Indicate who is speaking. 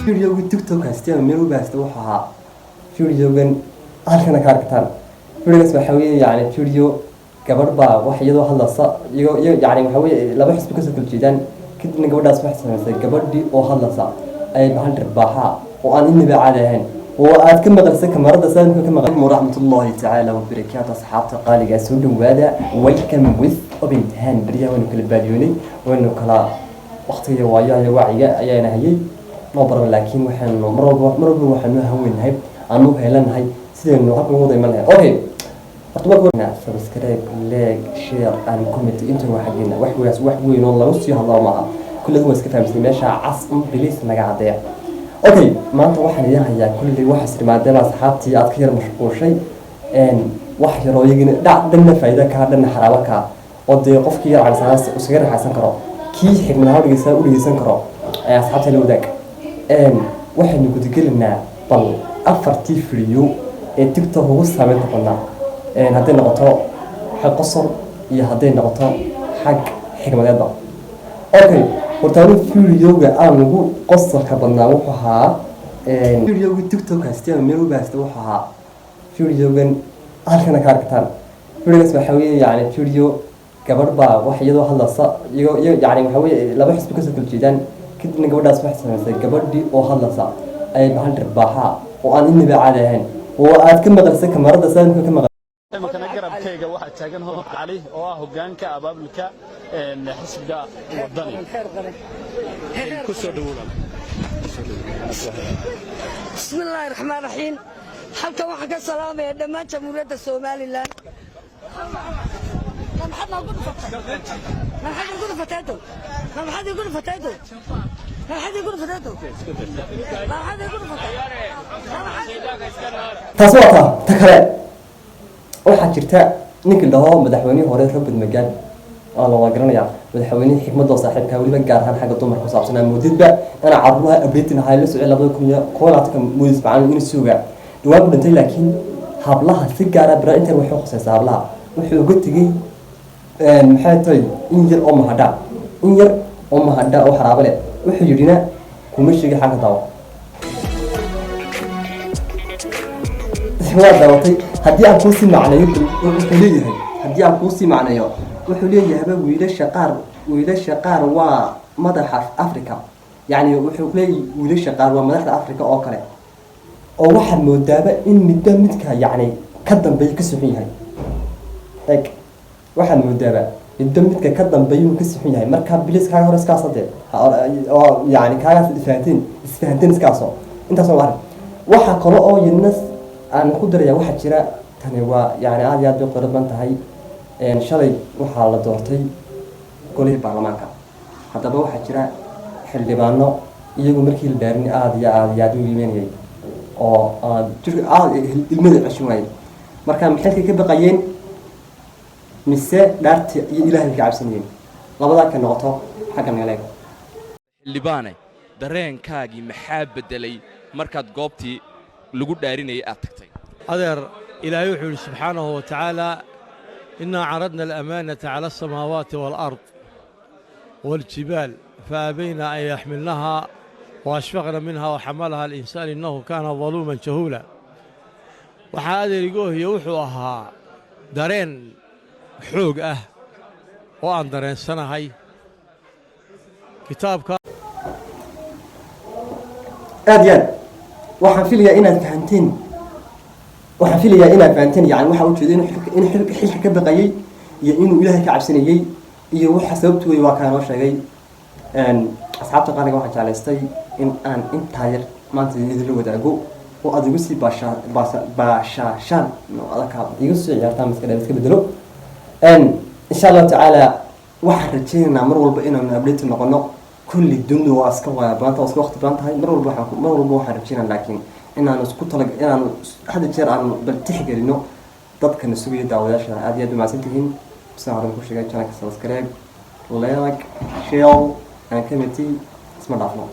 Speaker 1: فيديو تيكتوك هستيان ميرو بس توحها فيديو جن هالكنا كاركتان فيديو اسمه حوي يعني فيديو كبربا واحد يدو هالصا يعني حوي لا بحس بكسر كل جدًا كنت نقول ده اسمه حسن مثلا كبردي أو هالصا أي بحال رباحة وأنا إني بعدهن وأتكلم مدرسة كمرة سالم كم عليكم ورحمة الله تعالى وبركاته أصحاب تقالي جاسود وهذا ويلكم ويث وبنتهان بريا ونكل باليوني ونكلا وقتي وياه وعيا أيانا هي نبرر لكن وحن مرة وحن هون هاي عنو هيلان هاي سيد إنه هذا موضوع ملها أوكي أتوقع إن سبسكرايب لايك شير أن كومنت أنتوا وحقنا وحوين والله وصي الله معه كل هو اسكتها مسلم ماشى عصم بليس نقعديه أوكي ما أنت واحد يا كل واحد سري دام أصحابتي أذكر مشغول شيء إن واحد يرويجنا دنا فايدة كهذا حرابك ودي قف كي على أساس وسجر حسن كرا كي حكم هذا يسان كرا أصحابتي اللي ودك إن واحد يقول لنا بل أفرتي فيديو تيك توك هو سامي تقولنا إن هذين نقطة حق قصر هذين نقطة حق حكمة هذا أوكي ورتاني فيديو أنا نقول قصة كبدنا وحها فيديو تيكتوك هستيان ميرو بس توحها فيديو جن هالكنا كاركتان فيديو اسمه حوي يعني فيديو كبربا واحد يدو هالصا يعني حوي لا بحس بكسر كل جدًا كنت نقول ده اسمه حسن مثلا كبردي أو هالصا أي بحال رباحة وأنا إني بعدهن وأتكلم مدرسة كمرة سالم كم
Speaker 2: كان أقرب كيجا واحد تاجن هو عليه هجان كأباب لك حسب ده وضني كسر دولا
Speaker 3: بسم الله الرحمن الرحيم حلقة واحد السلام يا دمان جمهورية الصومالي لان ما حد يقول فتاته ما حد يقول فتاته ما حد يقول فتاته ما حد يقول فتاته ما حد يقول فتاته
Speaker 1: تصوتا تكره waxaa jirta ninkii dhaho madaxweynaha hore Robert Magal oo la garanaya madaxweynaha xigmada saaxiibka waliba gaar ahaan xagga dumarka ku saabsan moodidba ana carruha abreetin hay la socod 2019 moodis baan in suuga dhawaan dhintay laakiin hablaha si gaar ah inta waxay khusaysaa hablaha wuxuu uga tagay maxay tahay in yar oo mahada oo xaraabale wuxuu yirina kuma sheegay xagga daawo waa daawtay haddii aan ku sii macnayo wuxuu leeyahay haddii aan ku sii macnayo wuxuu leeyahay wiilasha qaar waa madaxa Afrika yani wuxuu leeyahay wiilasha qaar waa madaxda Afrika oo kale oo waxa moodaaba in midka yani ka dambeeyo ka suxin yahay waxa moodaaba midka ka dambeeyo ka suxin yahay marka bilis kaaga hore iska saddeed oo yani kaaga isfahanteen iska soo intaas waxa kale oo yinas aan ku daraya waxa jira tani waa yani aad u qaraban tahay shalay waxa la doortay golaha baarlamaanka hadaba waxa jira xildhibaano iyagu markii la daarin aad u yimaanayay oo ilmada cusubay marka maxay ka baqayeen mise dhaarti iyo ilaahay ka cabsanayeen labada ka noqoto xagga meelaha
Speaker 4: xildhibaane dareenkaagi maxaa bedelay markaad goobtii lagu dhaarinay aad tagtay
Speaker 5: adeer ilaahay wuxuu subhanahu wa ta'ala inna aradna al-amanata 'ala as-samawati wal-ard wal-jibal fa-abayna an yahmilnaha wa ashfaqna minha wa hamalaha al-insan innahu kana zaluman jahula waxa adeerigohiyo wuxuu ahaa dareen xoog ah oo aan dareensanahay kitaabka
Speaker 1: aadiyaan waxaan filayaa inaad fahanteen yani waxa uu jeeday in xilka ka baqayay iyo inuu ilaahay ka cabsanayay iyo waxa sababtu way waa ka noo sheegay asxaabta qaaliga waxa jeclaystay in aan inta yar maanta idin wadaago oo aad ugu sii baashaan adaka igu soo ciyaartaa iska bedelo insha Allah taala waxaan rajaynaynaa mar walba inaan update noqono kulli dundu waa iska baanta iska waqti baan tahay mar walba waxaan rajaynaynaa laakiin inaan isku talagal inaan hada jeer aan bal tixgelino dadka nasuubiya daawadaasha aad iyo aad u maasantihiin sida hore ku sheegay channel subscribe like share and comment isma dhaafno